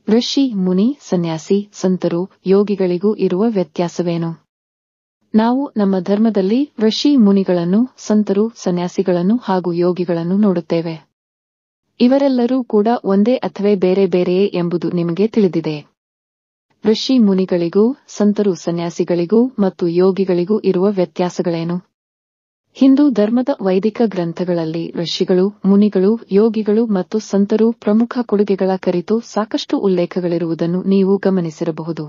ಋಷಿ, ಮುನಿ, ಸನ್ಯಾಸಿ, ಸಂತರು, ಯೋಗಿಗಳಿಗೂ ಇರುವ ವ್ಯತ್ಯಾಸವೇನು? ನಾವು ನಮ್ಮ ಧರ್ಮದಲ್ಲಿ ಋಷಿ, ಮುನಿಗಳನ್ನು, ಸಂತರು, ಸನ್ಯಾಸಿಗಳನ್ನು ಹಾಗೂ ಯೋಗಿಗಳನ್ನು ನೋಡುತ್ತೇವೆ. ಇವರೆಲ್ಲರೂ ಕೂಡ ಒಂದೇ ಅಥವಾ ಬೇರೆ ಬೇರೆಯೇ ಎಂಬುದು ನಿಮಗೆ ತಿಳಿದಿದೆ. ಋಷಿ, ಮುನಿಗಳಿಗೂ, ಸಂತರು, ಸನ್ಯಾಸಿಗಳಿಗೂ ಮತ್ತು ಯೋಗಿಗಳಿಗೂ ಇರುವ ವ್ಯತ್ಯಾಸಗಳೇನು? ಹಿಂದೂ ಧರ್ಮದ ವೈದಿಕ ಗ್ರಂಥಗಳಲ್ಲಿ ಋಷಿಗಳು, ಮುನಿಗಳು, ಯೋಗಿಗಳು ಮತ್ತು ಸಂತರು ಪ್ರಮುಖ ಕೊಡುಗೆಗಳ ಕುರಿತು ಸಾಕಷ್ಟು ಉಲ್ಲೇಖಗಳಿರುವುದನ್ನು ನೀವು ಗಮನಿಸಿರಬಹುದು.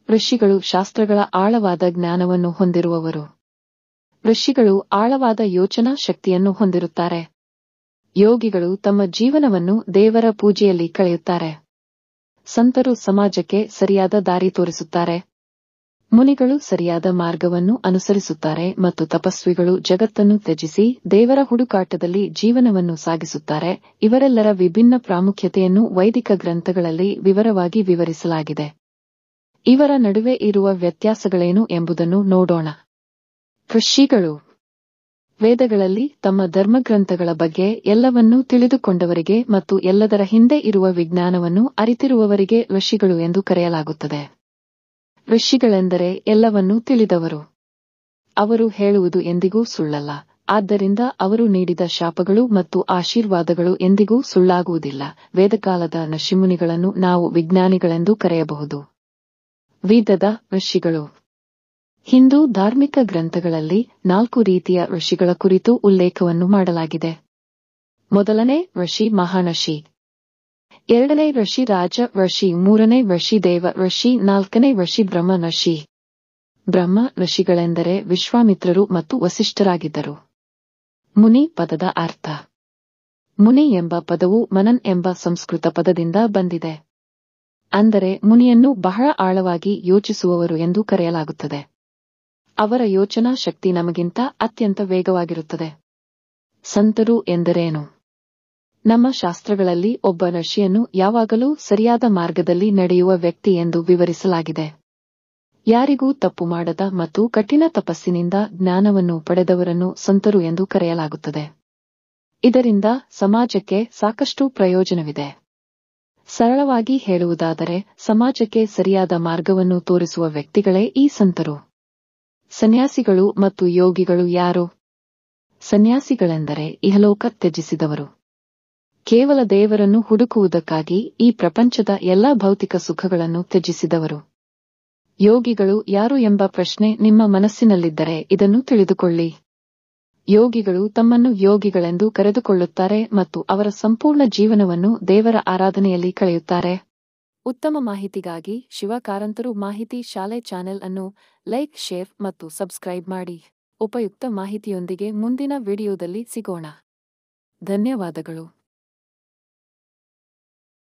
ಋಷಿಗಳು ಶಾಸ್ತ್ರಗಳ ಆಳವಾದ ಜ್ಞಾನವನ್ನು ಹೊಂದಿರುವವರು. ಋಷಿಗಳು ಆಳವಾದ ಯೋಚನಾ ಶಕ್ತಿಯನ್ನು ಹೊಂದಿರುತ್ತಾರೆ. ಯೋಗಿಗಳು ತಮ್ಮ ಜೀವನವನ್ನು ದೇವರ ಪೂಜೆಯಲ್ಲಿ ಕಳೆಯುತ್ತಾರೆ. ಸಂತರು ಸಮಾಜಕ್ಕೆ ಸರಿಯಾದ ದಾರಿ ತೋರಿಸುತ್ತಾರೆ. ಮುನಿಗಳು ಸರಿಯಾದ ಮಾರ್ಗವನ್ನು ಅನುಸರಿಸುತ್ತಾರೆ ಮತ್ತು ತಪಸ್ವಿಗಳು ಜಗತ್ತನ್ನು ತ್ಯಜಿಸಿ ದೇವರ ಹುಡುಕಾಟದಲ್ಲಿ ಜೀವನವನ್ನು ಸಾಗಿಸುತ್ತಾರೆ. ಇವರೆಲ್ಲರ ವಿಭಿನ್ನ ಪ್ರಾಮುಖ್ಯತೆಯನ್ನು ವೈದಿಕ ಗ್ರಂಥಗಳಲ್ಲಿ ವಿವರವಾಗಿ ವಿವರಿಸಲಾಗಿದೆ. ಇವರ ನಡುವೆ ಇರುವ ವ್ಯತ್ಯಾಸಗಳೇನು ಎಂಬುದನ್ನು ನೋಡೋಣ. ಋಷಿಗಳು ವೇದಗಳಲ್ಲಿ ತಮ್ಮ ಧರ್ಮಗ್ರಂಥಗಳ ಬಗ್ಗೆ ಎಲ್ಲವನ್ನೂ ತಿಳಿದುಕೊಂಡವರಿಗೆ ಮತ್ತು ಎಲ್ಲದರ ಹಿಂದೆ ಇರುವ ವಿಜ್ಞಾನವನ್ನು ಅರಿತಿರುವವರಿಗೆ ಋಷಿಗಳು ಎಂದು ಕರೆಯಲಾಗುತ್ತದೆ. ಋಷಿಗಳೆಂದರೆ ಎಲ್ಲವನ್ನೂ ತಿಳಿದವರು. ಅವರು ಹೇಳುವುದು ಎಂದಿಗೂ ಸುಳ್ಳಲ್ಲ, ಆದ್ದರಿಂದ ಅವರು ನೀಡಿದ ಶಾಪಗಳು ಮತ್ತು ಆಶೀರ್ವಾದಗಳು ಎಂದಿಗೂ ಸುಳ್ಳಾಗುವುದಿಲ್ಲ. ವೇದಕಾಲದ ಋಷಿಮುನಿಗಳನ್ನು ನಾವು ವಿಜ್ಞಾನಿಗಳೆಂದು ಕರೆಯಬಹುದು. ವೇದದ ಋಷಿಗಳು ಹಿಂದೂ ಧಾರ್ಮಿಕ ಗ್ರಂಥಗಳಲ್ಲಿ 4 ರೀತಿಯ ಋಷಿಗಳ ಕುರಿತು ಉಲ್ಲೇಖವನ್ನು ಮಾಡಲಾಗಿದೆ. ಮೊದಲನೇ ಋಷಿ ಮಹಾಋಷಿ, ಎರಡನೇ ಋಷಿ ರಾಜ ಋಷಿ, ಮೂರನೇ ಋಷಿ ದೇವ ಋಷಿ, ನಾಲ್ಕನೇ ಋಷಿ ಬ್ರಹ್ಮ ಋಷಿ. ಬ್ರಹ್ಮ ಋಷಿಗಳೆಂದರೆ ವಿಶ್ವಾಮಿತ್ರರು ಮತ್ತು ವಸಿಷ್ಠರಾಗಿದ್ದರು. ಮುನಿ ಪದದ ಅರ್ಥ. ಮುನಿ ಎಂಬ ಪದವು ಮನನ್ ಎಂಬ ಸಂಸ್ಕೃತ ಪದದಿಂದ ಬಂದಿದೆ. ಅಂದರೆ ಮುನಿಯನ್ನು ಬಹಳ ಆಳವಾಗಿ ಯೋಚಿಸುವವರು ಎಂದು ಕರೆಯಲಾಗುತ್ತದೆ. ಅವರ ಯೋಚನಾ ಶಕ್ತಿ ನಮಗಿಂತ ಅತ್ಯಂತ ವೇಗವಾಗಿರುತ್ತದೆ. ಸಂತರು ಎಂದರೇನು? ನಮ್ಮ ಶಾಸ್ತ್ರಗಳಲ್ಲಿ ಒಬ್ಬ ಋಷಿಯನ್ನು ಯಾವಾಗಲೂ ಸರಿಯಾದ ಮಾರ್ಗದಲ್ಲಿ ನಡೆಯುವ ವ್ಯಕ್ತಿ ಎಂದು ವಿವರಿಸಲಾಗಿದೆ. ಯಾರಿಗೂ ತಪ್ಪು ಮಾಡದ ಮತ್ತು ಕಠಿಣ ತಪಸ್ಸಿನಿಂದ ಜ್ಞಾನವನ್ನು ಪಡೆದವರನ್ನು ಸಂತರು ಎಂದು ಕರೆಯಲಾಗುತ್ತದೆ. ಇದರಿಂದ ಸಮಾಜಕ್ಕೆ ಸಾಕಷ್ಟು ಪ್ರಯೋಜನವಿದೆ. ಸರಳವಾಗಿ ಹೇಳುವುದಾದರೆ ಸಮಾಜಕ್ಕೆ ಸರಿಯಾದ ಮಾರ್ಗವನ್ನು ತೋರಿಸುವ ವ್ಯಕ್ತಿಗಳೇ ಈ ಸಂತರು. ಸನ್ಯಾಸಿಗಳು ಮತ್ತು ಯೋಗಿಗಳು ಯಾರು? ಸನ್ಯಾಸಿಗಳೆಂದರೆ ಇಹಲೋಕ ತ್ಯಜಿಸಿದವರು. ಕೇವಲ ದೇವರನ್ನು ಹುಡುಕುವುದಕ್ಕಾಗಿ ಈ ಪ್ರಪಂಚದ ಎಲ್ಲಾ ಭೌತಿಕ ಸುಖಗಳನ್ನು ತ್ಯಜಿಸಿದವರು. ಯೋಗಿಗಳು ಯಾರು ಎಂಬ ಪ್ರಶ್ನೆ ನಿಮ್ಮ ಮನಸ್ಸಿನಲ್ಲಿದ್ದರೆ ಇದನ್ನು ತಿಳಿದುಕೊಳ್ಳಿ. ಯೋಗಿಗಳು ತಮ್ಮನ್ನು ಯೋಗಿಗಳೆಂದು ಕರೆದುಕೊಳ್ಳುತ್ತಾರೆ ಮತ್ತು ಅವರ ಸಂಪೂರ್ಣ ಜೀವನವನ್ನು ದೇವರ ಆರಾಧನೆಯಲ್ಲಿ ಕಳೆಯುತ್ತಾರೆ. ಉತ್ತಮ ಮಾಹಿತಿಗಾಗಿ ಶಿವ ಕಾರಂತರು ಮಾಹಿತಿ ಶಾಲೆ ಚಾನೆಲ್ ಅನ್ನು ಲೈಕ್, ಶೇರ್ ಮತ್ತು ಸಬ್ಸ್ಕ್ರೈಬ್ ಮಾಡಿ. ಉಪಯುಕ್ತ ಮಾಹಿತಿಯೊಂದಿಗೆ ಮುಂದಿನ ವಿಡಿಯೋದಲ್ಲಿ ಸಿಗೋಣ. ಧನ್ಯವಾದಗಳು.